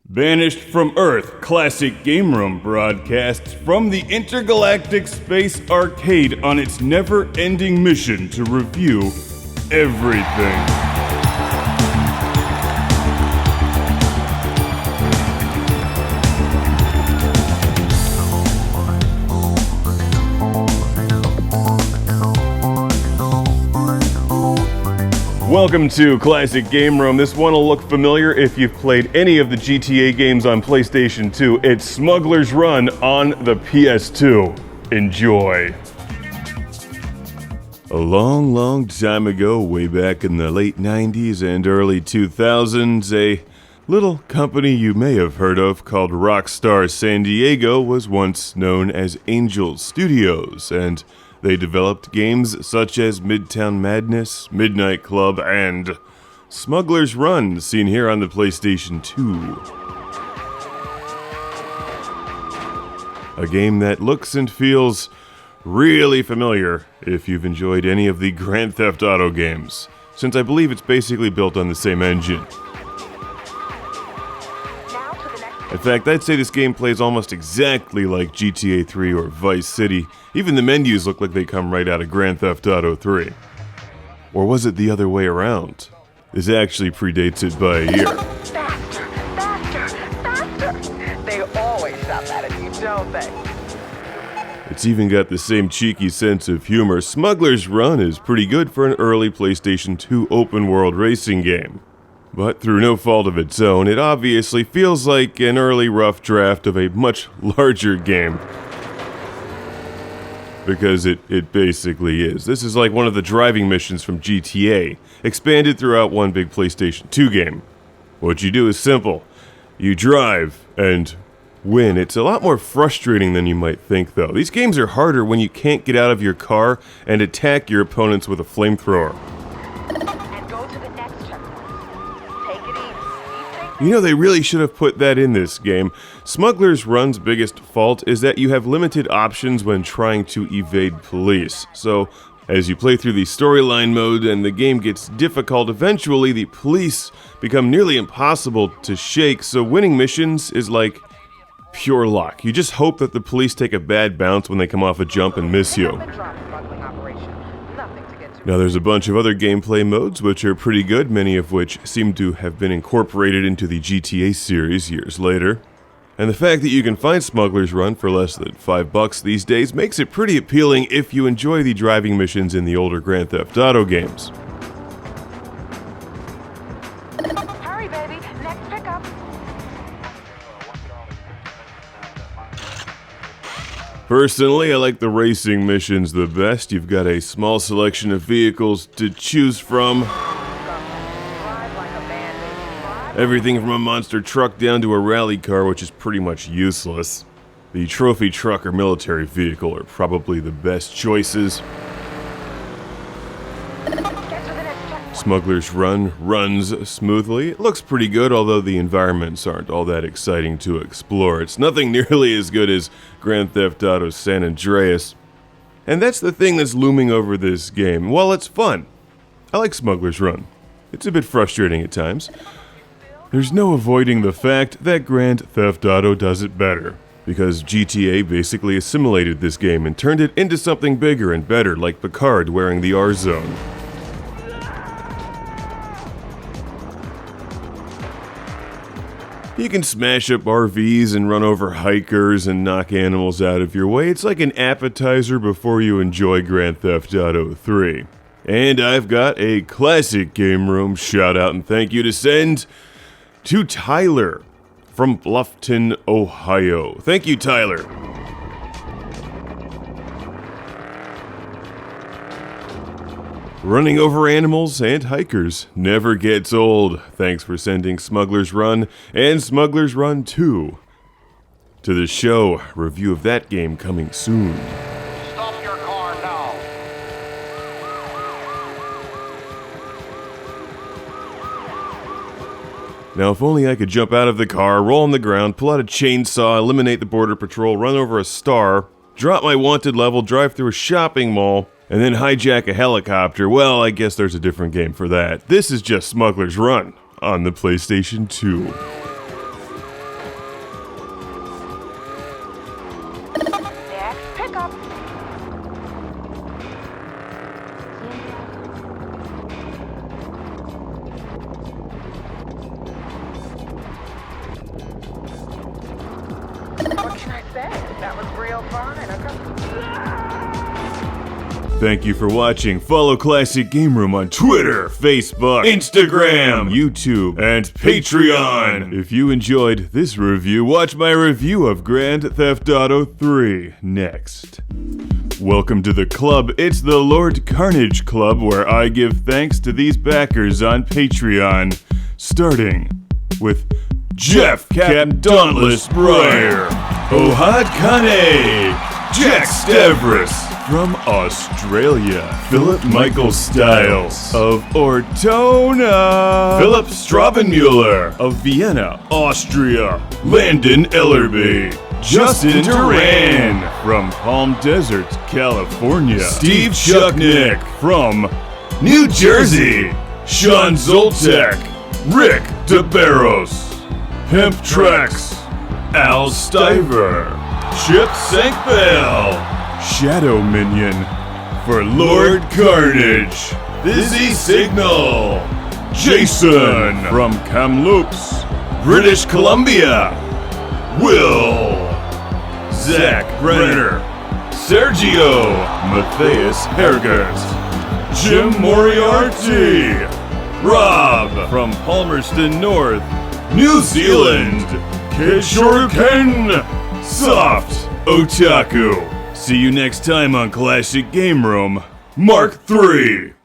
Banished from Earth, Classic Game Room broadcasts from the intergalactic space arcade on its never-ending mission to review everything. Welcome to Classic Game Room. This one will look familiar if you've played any of the GTA games on PlayStation 2. It's Smuggler's Run on the PS2. Enjoy. A long time ago, way back in the late 90s and early 2000s, a little company you may have heard of called Rockstar San Diego was once known as Angel Studios, and they developed games such as Midtown Madness, Midnight Club, and Smuggler's Run, seen here on the PlayStation 2. A game that looks and feels really familiar if you've enjoyed any of the Grand Theft Auto games, since I believe it's basically built on the same engine. In fact, I'd say this game plays almost exactly like GTA 3 or Vice City. Even the menus look like they come right out of Grand Theft Auto 3. Or was it the other way around? This actually predates it by a year. Faster! They always shout that at you, don't they? It's even got the same cheeky sense of humor. Smuggler's Run is pretty good for an early PlayStation 2 open-world racing game. But through no fault of its own, it obviously feels like an early rough draft of a much larger game. Because it basically is. This is like one of the driving missions from GTA, expanded throughout one big PlayStation 2 game. What you do is simple. You drive and win. It's a lot more frustrating than you might think, though. These games are harder when you can't get out of your car and attack your opponents with a flamethrower. You know, they really should have put that in this game. Smuggler's Run's biggest fault is that you have limited options when trying to evade police. So, as you play through the storyline mode and the game gets difficult, eventually the police become nearly impossible to shake, so winning missions is like pure luck. You just hope that the police take a bad bounce when they come off a jump and miss you. Now there's a bunch of other gameplay modes which are pretty good, many of which seem to have been incorporated into the GTA series years later. And the fact that you can find Smuggler's Run for less than $5 these days makes it pretty appealing if you enjoy the driving missions in the older Grand Theft Auto games. Hurry, baby. Next pickup. Personally, I like the racing missions the best. You've got a small selection of vehicles to choose from. Everything from a monster truck down to a rally car, which is pretty much useless. The trophy truck or military vehicle are probably the best choices. Smuggler's Run runs smoothly. It looks pretty good, although the environments aren't all that exciting to explore. It's nothing nearly as good as Grand Theft Auto San Andreas. And that's the thing that's looming over this game. While it's fun, I like Smuggler's Run. It's a bit frustrating at times. There's no avoiding the fact that Grand Theft Auto does it better, because GTA basically assimilated this game and turned it into something bigger and better, like Picard wearing the R-Zone. You can smash up RVs and run over hikers and knock animals out of your way. It's like an appetizer before you enjoy Grand Theft Auto 3. And I've got a Classic Game Room shout out and thank you to send to Tyler from Bluffton, Ohio. Thank you, Tyler. Running over animals and hikers never gets old. Thanks for sending Smuggler's Run and Smuggler's Run 2 to the show. Review of that game coming soon. Stop your car now. Now, if only I could jump out of the car, roll on the ground, pull out a chainsaw, eliminate the border patrol, run over a star, drop my wanted level, drive through a shopping mall, and then hijack a helicopter. Well, I guess there's a different game for that. This is just Smuggler's Run on the PlayStation 2. What can I say? That was real fun and Thank you for watching. Follow Classic Game Room on Twitter, Facebook, Instagram, YouTube, and Patreon. If you enjoyed this review, watch my review of Grand Theft Auto 3 next. Welcome to the club. It's the Lord Carnage Club, where I give thanks to these backers on Patreon, starting with Jeff Captain Dauntless Breyer, Ohad Kane, Jack Stavros from Australia, Philip Michael Stiles of Ortona, Philip Straubenmuller of Vienna, Austria, Landon Ellerby, Justin Duran from Palm Desert, California, Steve Chucknick from New Jersey, Sean Zoltek, Rick DeBarros, Pimp Trex, Al Stiver, Chip Sankvale, Shadow Minion for Lord Carnage, Busy Signal, Jason from Kamloops, British Columbia, Will, Zach Brenner, Sergio, Matthias Hergert, Jim Moriarty, Rob from Palmerston North, New Zealand, Kid Shuriken, Soft Otaku. See you next time on Classic Game Room Mark III.